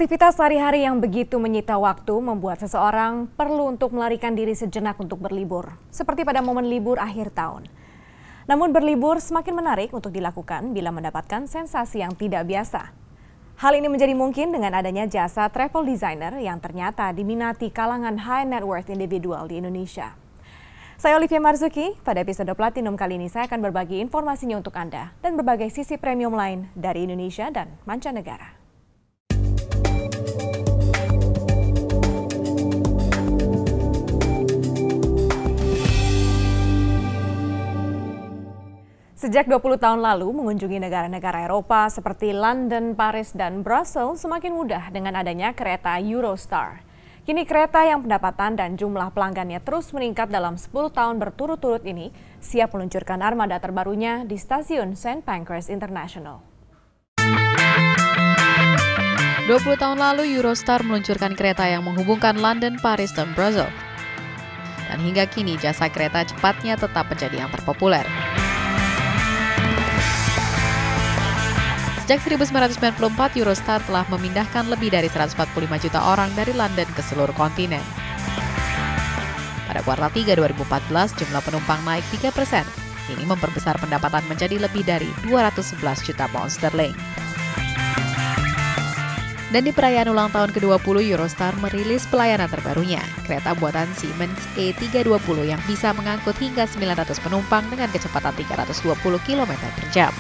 Aktivitas sehari-hari yang begitu menyita waktu membuat seseorang perlu untuk melarikan diri sejenak untuk berlibur, seperti pada momen libur akhir tahun. Namun berlibur semakin menarik untuk dilakukan bila mendapatkan sensasi yang tidak biasa. Hal ini menjadi mungkin dengan adanya jasa travel designer yang ternyata diminati kalangan high net worth individual di Indonesia. Saya Olivia Marzuki, pada episode Platinum kali ini saya akan berbagi informasinya untuk Anda dan berbagai sisi premium lain dari Indonesia dan mancanegara. Sejak 20 tahun lalu, mengunjungi negara-negara Eropa seperti London, Paris, dan Brussels semakin mudah dengan adanya kereta Eurostar. Kini kereta yang pendapatan dan jumlah pelanggannya terus meningkat dalam 10 tahun berturut-turut ini siap meluncurkan armada terbarunya di stasiun St. Pancras International. 20 tahun lalu Eurostar meluncurkan kereta yang menghubungkan London, Paris, dan Brussels. Dan hingga kini jasa kereta cepatnya tetap menjadi yang terpopuler. Sejak 1994, Eurostar telah memindahkan lebih dari 145 juta orang dari London ke seluruh kontinen. Pada kuartal 3 2014, jumlah penumpang naik 3%. Ini memperbesar pendapatan menjadi lebih dari 211 juta pound sterling. Dan di perayaan ulang tahun ke-20, Eurostar merilis pelayanan terbarunya, kereta buatan Siemens E320 yang bisa mengangkut hingga 900 penumpang dengan kecepatan 320 km per jam.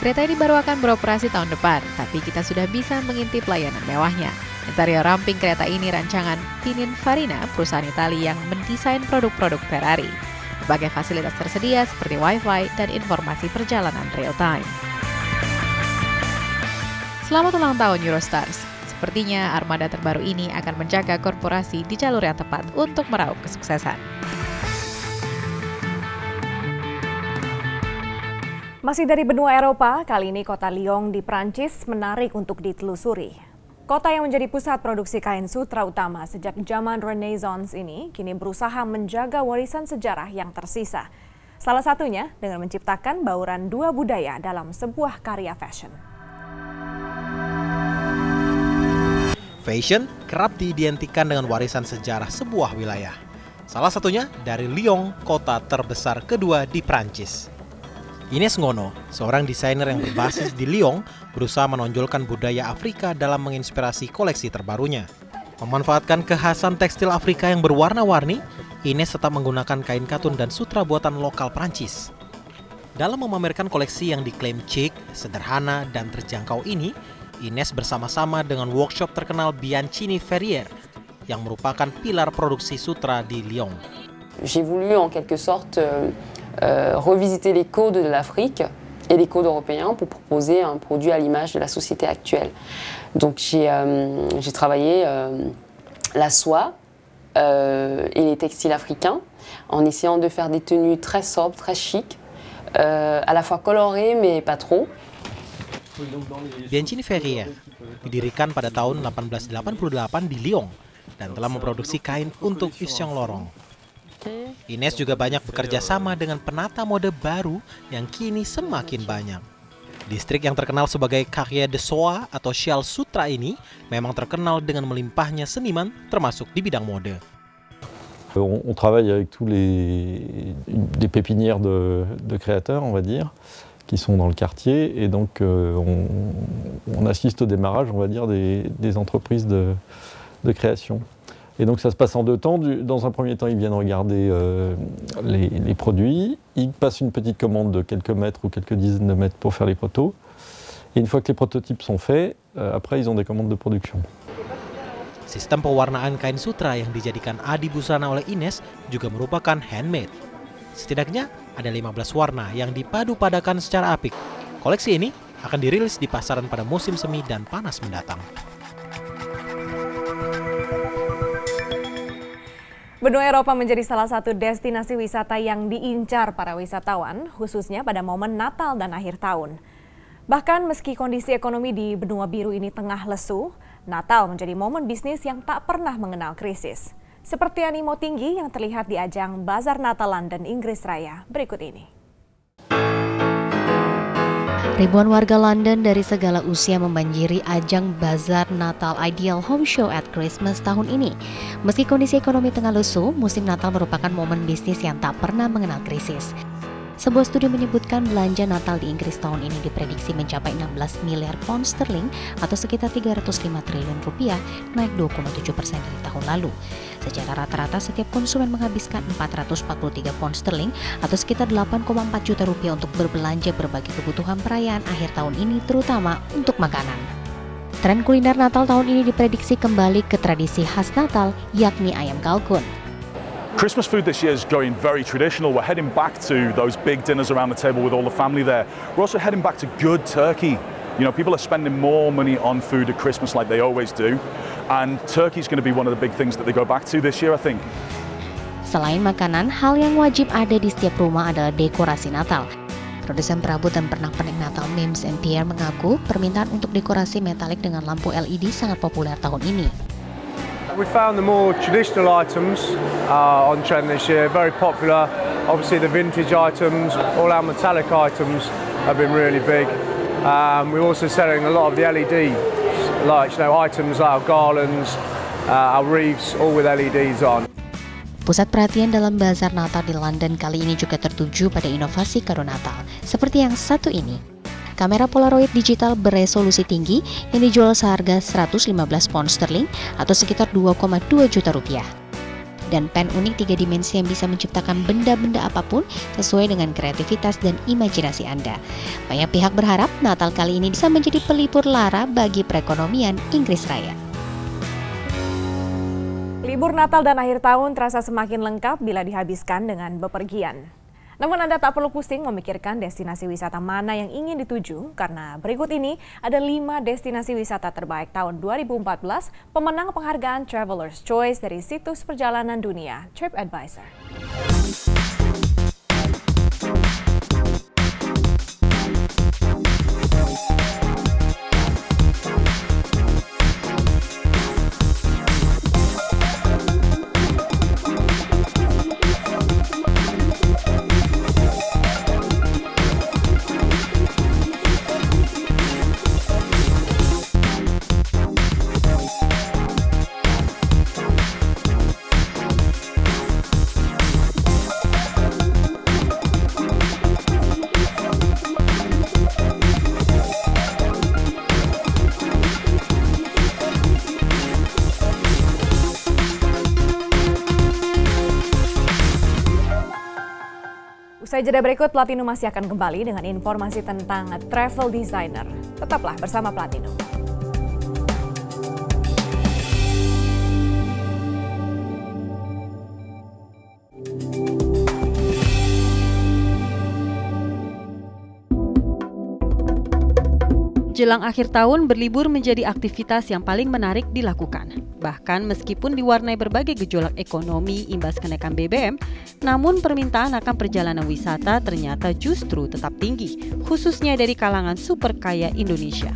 Kereta ini baru akan beroperasi tahun depan, tapi kita sudah bisa mengintip layanan mewahnya. Interior ramping kereta ini rancangan Pininfarina, perusahaan Italia yang mendesain produk-produk Ferrari. Berbagai fasilitas tersedia seperti Wi-Fi dan informasi perjalanan real-time. Selamat ulang tahun Eurostars. Sepertinya armada terbaru ini akan menjaga korporasi di jalur yang tepat untuk meraup kesuksesan. Masih dari benua Eropa, kali ini kota Lyon di Prancis menarik untuk ditelusuri. Kota yang menjadi pusat produksi kain sutra utama sejak zaman Renaissance ini kini berusaha menjaga warisan sejarah yang tersisa. Salah satunya dengan menciptakan bauran dua budaya dalam sebuah karya fashion. Fashion kerap diidentikan dengan warisan sejarah sebuah wilayah. Salah satunya dari Lyon, kota terbesar kedua di Prancis. Ines Ngono, seorang desainer yang berbasis di Lyon, berusaha menonjolkan budaya Afrika dalam menginspirasi koleksi terbarunya. Memanfaatkan kekhasan tekstil Afrika yang berwarna-warni, Ines tetap menggunakan kain katun dan sutra buatan lokal Prancis. Dalam memamerkan koleksi yang diklaim chic, sederhana, dan terjangkau ini, Ines bersama-sama dengan workshop terkenal Bianchini Ferrier, yang merupakan pilar produksi sutra di Lyon. J'ai voulu en quelque sorte revisiter les codes de l'Afrique et les codes européens pour proposer un produit à l'image de la société actuelle. Donc j'ai travaillé la soie et les textiles africains en essayant de faire des tenues très sobres, très chic, à la fois colorées mais pas trop. Bianchini Ferrier didirikan pada tahun 1888 di Lyon dan telah memproduksi kain untuk Yves Saint Laurent. Ines juga banyak bekerja sama dengan penata mode baru yang kini semakin banyak. Distrik yang terkenal sebagai Carrière de Soie atau Shell Sutra ini memang terkenal dengan melimpahnya seniman termasuk di bidang mode. On travaille avec tous des pépinières de créateurs, on va dire, qui sont dans le quartier, et donc on assiste au démarrage, on va dire, des entreprises de création. Et donc ça se passe en deux temps. Dans un premier temps, ils viennent regarder les produits. Ils passent une petite commande de quelques mètres ou quelques dizaines de mètres pour faire les protos. Et une fois que les prototypes sont faits, après ils ont des commandes de production. Sistem pewarnaan kain sutra yang dijadikan adi busana oleh Ines juga merupakan handmade. Setidaknya ada 15 warna yang dipadu-padakan secara apik. Koleksi ini akan dirilis di pasaran pada musim semi dan panas mendatang. Benua Eropa menjadi salah satu destinasi wisata yang diincar para wisatawan, khususnya pada momen Natal dan akhir tahun. Bahkan meski kondisi ekonomi di benua biru ini tengah lesu, Natal menjadi momen bisnis yang tak pernah mengenal krisis. Seperti animo tinggi yang terlihat di ajang Bazar Natal London, Inggris Raya berikut ini. Ribuan warga London dari segala usia membanjiri ajang Bazar Natal Ideal Home Show at Christmas tahun ini. Meski kondisi ekonomi tengah lesu, musim Natal merupakan momen bisnis yang tak pernah mengenal krisis. Sebuah studi menyebutkan belanja Natal di Inggris tahun ini diprediksi mencapai 16 miliar pound sterling atau sekitar 305 triliun rupiah, naik 2,7% dari tahun lalu. Secara rata-rata setiap konsumen menghabiskan 443 pound sterling atau sekitar 8,4 juta rupiah untuk berbelanja berbagai kebutuhan perayaan akhir tahun ini, terutama untuk makanan. Tren kuliner Natal tahun ini diprediksi kembali ke tradisi khas Natal, yakni ayam kalkun. Christmas food this year is going very traditional. We're heading back to those big dinners around the table with all the family there. We're also heading back to good turkey. You know, people are spending more money on food at Christmas like they always do. And turkey is going to be one of the big things that they go back to this year, I think. Selain makanan, hal yang wajib ada di setiap rumah adalah dekorasi Natal. Produsen perabot dan pernak-pernik Natal Mims & Pierre mengaku permintaan untuk dekorasi metalik dengan lampu LED sangat populer tahun ini. We found the more traditional items on trend this year, very popular. Obviously the vintage items, all our metallic items have been really big. We're also selling a lot of the LED, like items like our garlands, our wreaths, all with LEDs on. Pusat perhatian dalam Bazar Natal di London kali ini juga tertuju pada inovasi kado Natal, seperti yang satu ini. Kamera Polaroid digital beresolusi tinggi yang dijual seharga 115 pound sterling atau sekitar 2,2 juta rupiah. Dan pen unik 3 dimensi yang bisa menciptakan benda-benda apapun sesuai dengan kreativitas dan imajinasi Anda. Banyak pihak berharap Natal kali ini bisa menjadi pelipur lara bagi perekonomian Inggris Raya. Libur Natal dan akhir tahun terasa semakin lengkap bila dihabiskan dengan bepergian. Namun Anda tak perlu pusing memikirkan destinasi wisata mana yang ingin dituju, karena berikut ini ada 5 destinasi wisata terbaik tahun 2014 pemenang penghargaan Traveler's Choice dari situs perjalanan dunia TripAdvisor. Usai jeda berikut, Platino masih akan kembali dengan informasi tentang travel designer. Tetaplah bersama Platino. Jelang akhir tahun, berlibur menjadi aktivitas yang paling menarik dilakukan. Bahkan meskipun diwarnai berbagai gejolak ekonomi imbas kenaikan BBM, namun permintaan akan perjalanan wisata ternyata justru tetap tinggi, khususnya dari kalangan super kaya Indonesia.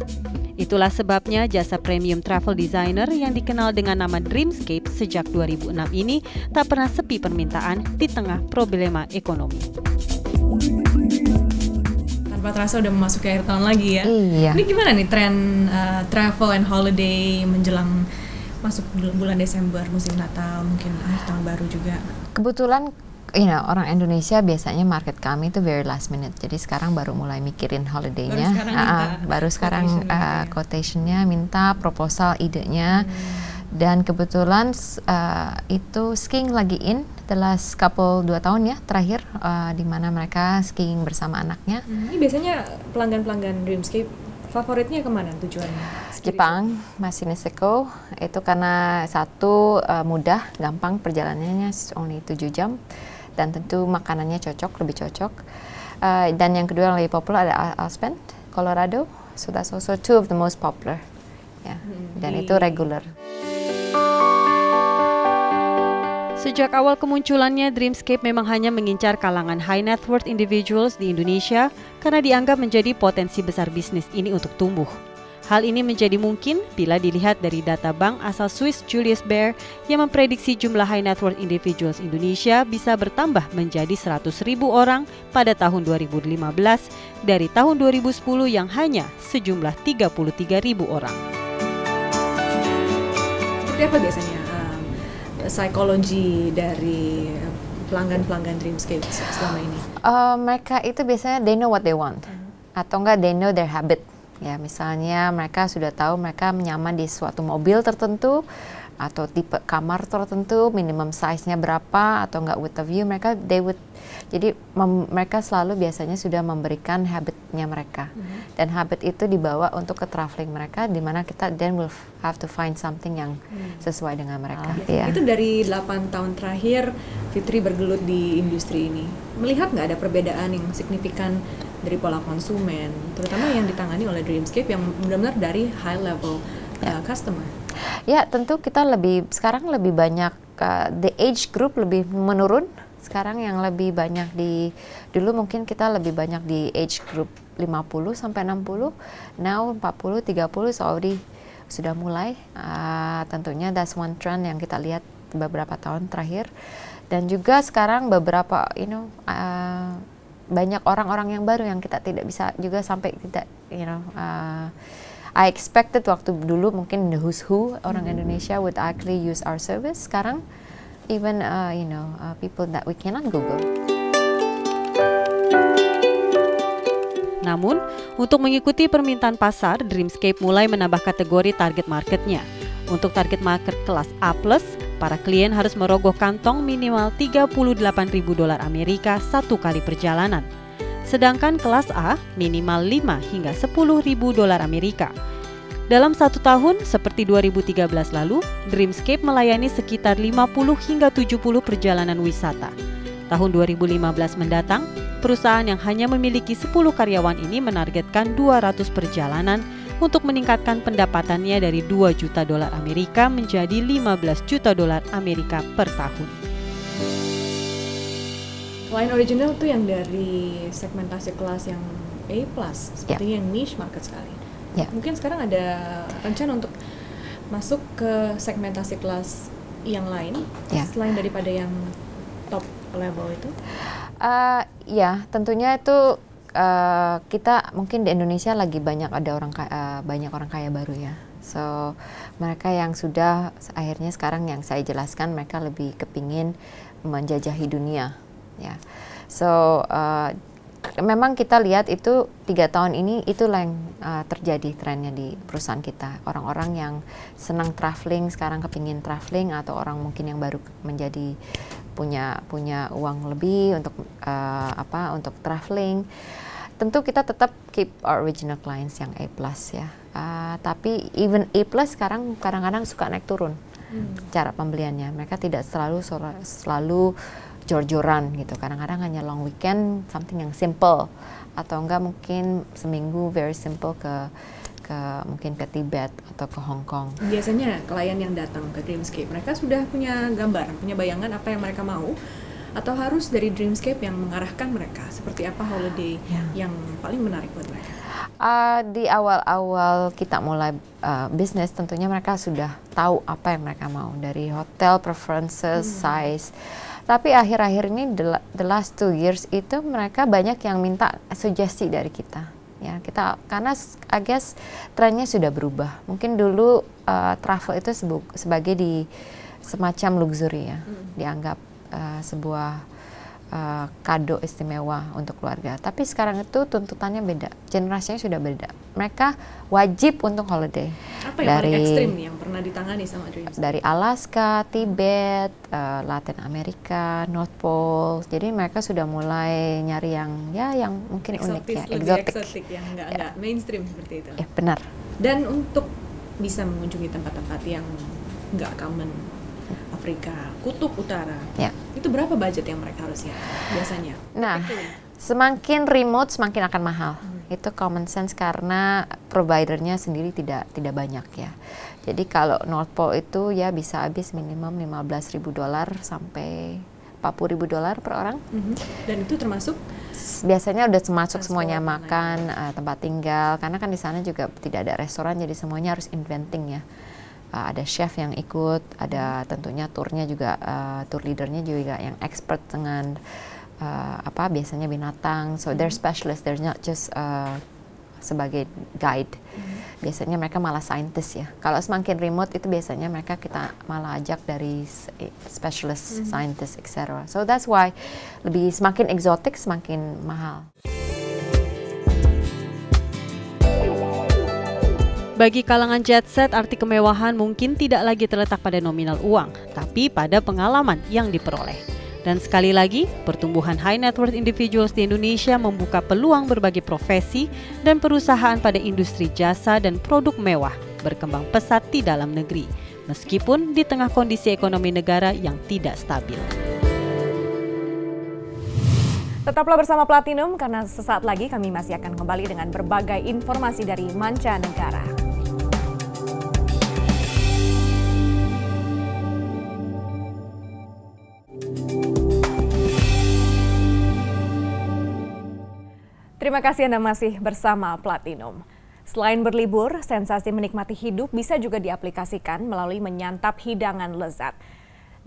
Itulah sebabnya jasa premium travel designer yang dikenal dengan nama Dreamscape sejak 2006 ini tak pernah sepi permintaan di tengah problema ekonomi. Tanpa terasa udah memasuki akhir tahun lagi ya. Iya. Ini gimana nih tren travel and holiday menjelang masuk bulan Desember, musim Natal, mungkin akhir tahun baru juga? Kebetulan orang Indonesia biasanya market kami itu very last minute. Jadi sekarang baru mulai mikirin holiday-nya. Baru sekarang quotation-nya, minta proposal idenya. Dan kebetulan itu skiing lagi in the last couple 2 tahun ya terakhir, di mana mereka skiing bersama anaknya. Ini biasanya pelanggan-pelanggan Dreamscape favoritnya kemana tujuannya? Jepang, masih Niseko. Itu karena satu mudah, gampang perjalanannya, only 7 jam. Dan tentu makanannya lebih cocok. Dan yang kedua yang lebih populer ada Aspen, Colorado. So that's also 2 of the most popular. Dan itu regular. Sejak awal kemunculannya, Dreamscape memang hanya mengincar kalangan high net worth individuals di Indonesia karena dianggap menjadi potensi besar bisnis ini untuk tumbuh. Hal ini menjadi mungkin bila dilihat dari data bank asal Swiss Julius Baer yang memprediksi jumlah high net worth individuals Indonesia bisa bertambah menjadi 100.000 orang pada tahun 2015 dari tahun 2010 yang hanya sejumlah 33.000 orang. Seperti apa biasanya psikologi dari pelanggan-pelanggan Dreamscape selama ini? Mereka itu biasanya they know what they want, atau enggak they know their habit. Ya, misalnya mereka sudah tahu mereka nyaman di suatu mobil tertentu atau tipe kamar tertentu, minimum size-nya berapa atau enggak with the view, mereka selalu biasanya sudah memberikan habitnya mereka. Dan habit itu dibawa untuk ke traveling mereka, di mana kita then will have to find something yang sesuai dengan mereka. Itu dari 8 tahun terakhir Fitri bergelut di industri ini. Melihat nggak ada perbedaan yang signifikan dari pola konsumen, terutama yang ditangani oleh Dreamscape yang benar-benar dari high level customer? Ya, tentu kita sekarang lebih banyak the age group lebih menurun. Sekarang yang lebih banyak dulu mungkin kita lebih banyak di age group 50 sampai 60. Now 40, 30 already sudah mulai. Tentunya that's one trend yang kita lihat beberapa tahun terakhir. Dan juga sekarang beberapa banyak orang-orang yang baru yang kita tidak bisa juga sampai tidak I expected waktu dulu mungkin the who's who orang Indonesia would actually use our service. Sekarang even people that we cannot Google. Namun, untuk mengikuti permintaan pasar, Dreamscape mulai menambah kategori target marketnya. Untuk target market kelas A+, para klien harus merogoh kantong minimal $38.000 Amerika satu kali perjalanan. Sedangkan kelas A minimal 5 hingga $10.000 Amerika. Dalam 1 tahun, seperti 2013 lalu, Dreamscape melayani sekitar 50 hingga 70 perjalanan wisata. Tahun 2015 mendatang, perusahaan yang hanya memiliki 10 karyawan ini menargetkan 200 perjalanan untuk meningkatkan pendapatannya dari $2 juta Amerika menjadi $15 juta Amerika per tahun. Selain original tuh yang dari segmentasi kelas yang A+, sepertinya yang niche market sekali. Mungkin sekarang ada rencana untuk masuk ke segmentasi kelas yang lain selain daripada yang top level itu? Tentunya itu kita mungkin di Indonesia lagi banyak orang kaya baru ya. So mereka yang sudah akhirnya sekarang yang saya jelaskan mereka lebih kepingin menjajahi dunia ya. So memang kita lihat itu 3 tahun ini itulah yang terjadi trennya di perusahaan kita. Orang-orang yang senang traveling sekarang kepingin traveling, atau orang mungkin yang baru menjadi punya uang lebih untuk untuk traveling. Tentu kita tetap keep our original clients yang A+ ya. Tapi even A+ sekarang kadang-kadang suka naik turun cara pembeliannya. Mereka tidak selalu jor-joran gitu. Kadang-kadang hanya long weekend, something yang simple, atau enggak mungkin seminggu very simple mungkin ke Tibet atau ke Hong Kong. Biasanya klien yang datang ke Dreamscape, mereka sudah punya gambar, punya bayangan apa yang mereka mau, atau harus dari Dreamscape yang mengarahkan mereka seperti apa holiday yang paling menarik buat mereka? Di awal-awal kita mulai bisnis, tentunya mereka sudah tahu apa yang mereka mau dari hotel preferences, size. Tapi akhir-akhir ini the last 2 years itu mereka banyak yang minta sugesti dari kita. Ya, karena I guess trennya sudah berubah. Mungkin dulu travel itu sebagai semacam luxury ya, dianggap sebuah kado istimewa untuk keluarga. Tapi sekarang itu tuntutannya beda, generasinya sudah beda. Mereka wajib untuk holiday. Apa yang paling ekstrim yang pernah ditangani sama Dreamscape? Dari Alaska, Tibet, Latin Amerika, North Pole. Jadi mereka sudah mulai nyari yang mungkin unik ya, eksotik yang enggak mainstream seperti itu. Ya, benar. Dan untuk bisa mengunjungi tempat-tempat yang enggak common, Afrika, Kutub Utara, itu berapa budget yang mereka harus siapkan biasanya? Nah, semakin remote semakin akan mahal. Itu common sense karena providernya sendiri tidak banyak ya. Jadi kalau North Pole itu ya bisa habis minimum $15.000 sampai $40.000 per orang. Dan itu termasuk Biasanya udah masuk semuanya, makan, tempat tinggal, karena kan di sana juga tidak ada restoran, jadi semuanya harus inventing ya. Ada chef yang ikut, ada tentunya turnya juga, tour leadernya juga yang expert dengan biasanya binatang. So they're specialists, they're not just sebagai guide. Biasanya mereka malah scientist ya. Kalau semakin remote itu biasanya kita malah ajak dari specialist, scientist, etc. So that's why semakin eksotik semakin mahal. Bagi kalangan jet set, arti kemewahan mungkin tidak lagi terletak pada nominal uang, tapi pada pengalaman yang diperoleh. Dan sekali lagi, pertumbuhan high net worth individuals di Indonesia membuka peluang berbagai profesi dan perusahaan pada industri jasa dan produk mewah berkembang pesat di dalam negeri, meskipun di tengah kondisi ekonomi negara yang tidak stabil. Tetaplah bersama Platinum karena sesaat lagi kami masih akan kembali dengan berbagai informasi dari mancanegara. Terima kasih Anda masih bersama Platinum. Selain berlibur, sensasi menikmati hidup bisa juga diaplikasikan melalui menyantap hidangan lezat.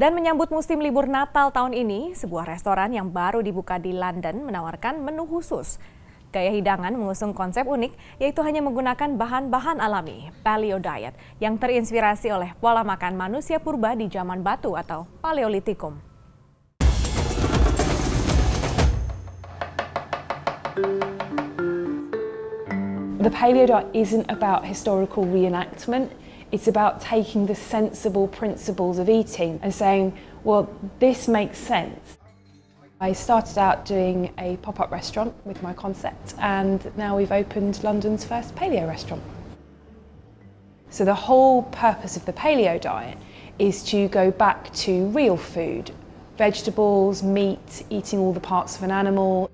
Dan menyambut musim libur Natal tahun ini, sebuah restoran yang baru dibuka di London menawarkan menu khusus. Gaya hidangan mengusung konsep unik, yaitu hanya menggunakan bahan-bahan alami, paleo diet, yang terinspirasi oleh pola makan manusia purba di zaman batu atau Paleolitikum. The paleo diet isn't about historical reenactment, it's about taking the sensible principles of eating and saying, well, this makes sense. I started out doing a pop-up restaurant with my concept, and now we've opened London's first paleo restaurant. So the whole purpose of the paleo diet is to go back to real food, vegetables, meat, eating all the parts of an animal.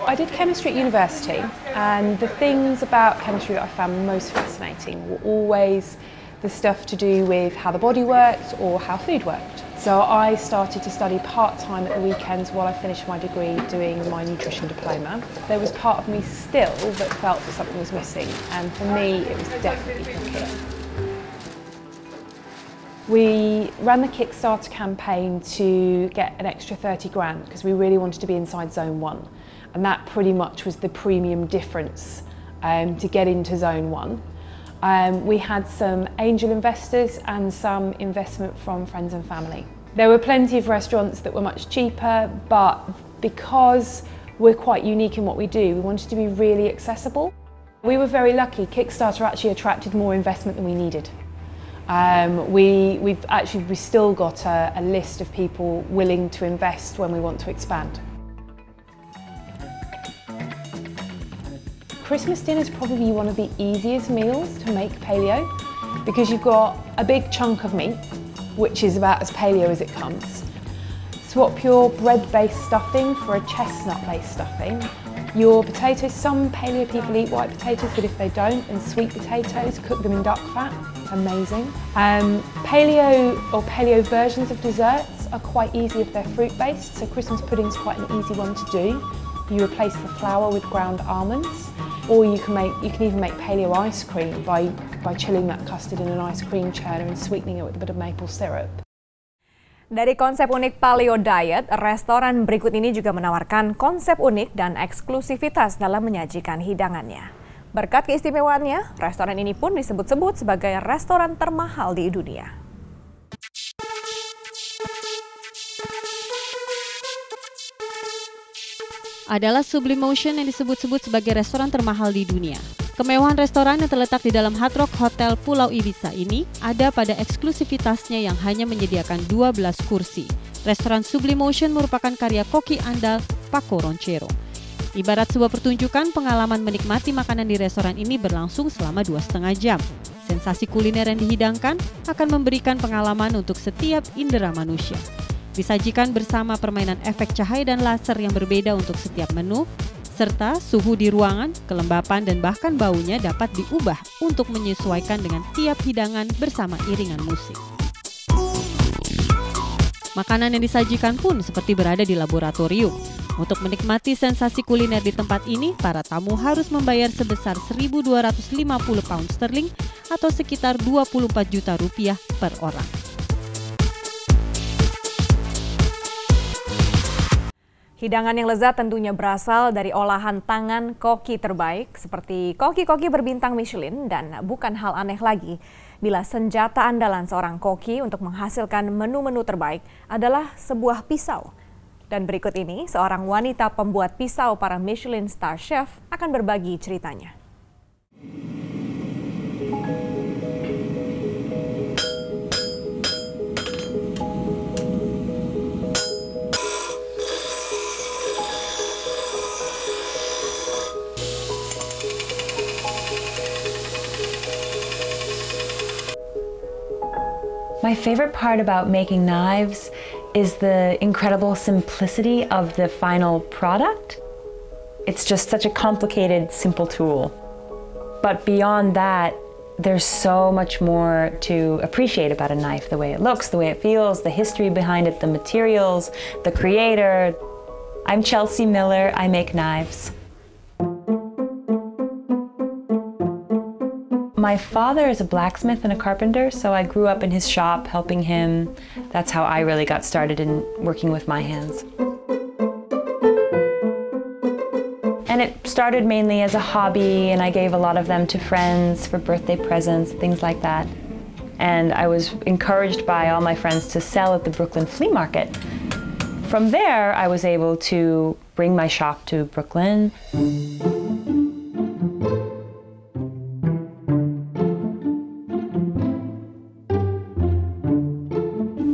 I did chemistry at university, and the things about chemistry that I found most fascinating were always the stuff to do with how the body worked or how food worked. So I started to study part-time at the weekends while I finished my degree doing my nutrition diploma. There was part of me still that felt that something was missing, and for me it was definitely cooking. We ran the Kickstarter campaign to get an extra 30 grand because we really wanted to be inside Zone 1. And that pretty much was the premium difference to get into Zone 1. We had some angel investors and some investment from friends and family. There were plenty of restaurants that were much cheaper, but because we're quite unique in what we do, we wanted to be really accessible. We were very lucky. Kickstarter actually attracted more investment than we needed. We've still got a list of people willing to invest when we want to expand. Christmas dinner is probably one of the easiest meals to make paleo because you've got a big chunk of meat, which is about as paleo as it comes. Swap your bread-based stuffing for a chestnut-based stuffing. Your potatoes, some paleo people eat white potatoes, but if they don't, and sweet potatoes, cook them in duck fat, amazing. Paleo or paleo versions of desserts are quite easy if they're fruit-based, so Christmas pudding is quite an easy one to do. You replace the flour with ground almonds, or you can even make paleo ice cream by chilling that custard in an ice cream churner and sweetening it with a bit of maple syrup. Dari konsep unik paleo diet, restoran berikut ini juga menawarkan konsep unik dan eksklusivitas dalam menyajikan hidangannya. Berkat keistimewaannya, restoran ini pun disebut-sebut sebagai restoran termahal di dunia. Adalah Sublimotion yang disebut-sebut sebagai restoran termahal di dunia. Kemewahan restoran yang terletak di dalam Hard Rock Hotel Pulau Ibiza ini ada pada eksklusivitasnya yang hanya menyediakan 12 kursi. Restoran Sublimotion merupakan karya koki andal Paco Ronchero. Ibarat sebuah pertunjukan, pengalaman menikmati makanan di restoran ini berlangsung selama 2,5 jam. Sensasi kuliner yang dihidangkan akan memberikan pengalaman untuk setiap indera manusia. Disajikan bersama permainan efek cahaya dan laser yang berbeda untuk setiap menu, serta suhu di ruangan, kelembapan, dan bahkan baunya dapat diubah untuk menyesuaikan dengan tiap hidangan bersama iringan musik. Makanan yang disajikan pun seperti berada di laboratorium. Untuk menikmati sensasi kuliner di tempat ini, para tamu harus membayar sebesar 1.250 pound sterling atau sekitar 24 juta rupiah per orang. Hidangan yang lezat tentunya berasal dari olahan tangan koki terbaik seperti koki-koki berbintang Michelin, dan bukan hal aneh lagi bila senjata andalan seorang koki untuk menghasilkan menu-menu terbaik adalah sebuah pisau. Dan berikut ini seorang wanita pembuat pisau para Michelin Star Chef akan berbagi ceritanya. My favorite part about making knives is the incredible simplicity of the final product. It's just such a complicated, simple tool. But beyond that, there's so much more to appreciate about a knife. The way it looks, the way it feels, the history behind it, the materials, the creator. I'm Chelsea Miller, I make knives. My father is a blacksmith and a carpenter, so I grew up in his shop helping him. That's how I really got started in working with my hands. And it started mainly as a hobby, and I gave a lot of them to friends for birthday presents, things like that. And I was encouraged by all my friends to sell at the Brooklyn Flea Market. From there, I was able to bring my shop to Brooklyn.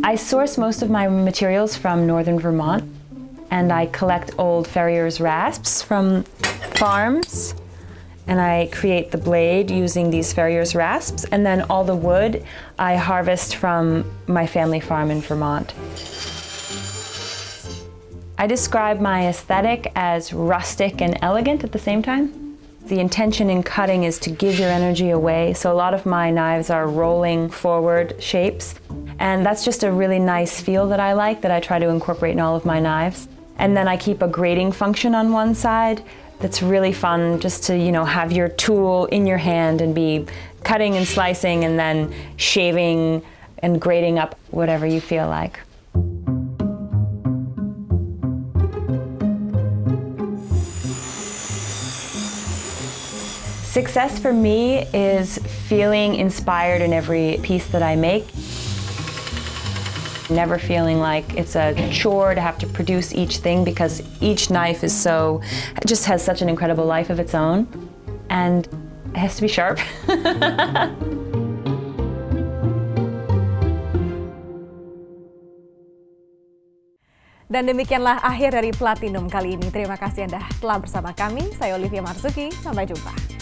I source most of my materials from northern Vermont, and I collect old farrier's rasps from farms, and I create the blade using these farrier's rasps, and then all the wood I harvest from my family farm in Vermont. I describe my aesthetic as rustic and elegant at the same time. The intention in cutting is to give your energy away, so a lot of my knives are rolling forward shapes. And that's just a really nice feel that I like, that I try to incorporate in all of my knives. And then I keep a grading function on one side that's really fun, just to, you know, have your tool in your hand and be cutting and slicing and then shaving and grading up whatever you feel like. Success for me is feeling inspired in every piece that I make. Never feeling like it's a chore to have to produce each thing, because each knife is just has such an incredible life of its own, and it has to be sharp. Dan demikianlah akhir dari Platinum kali ini. Terima kasih Anda telah bersama kami. Saya Olivia Marzuki, sampai jumpa.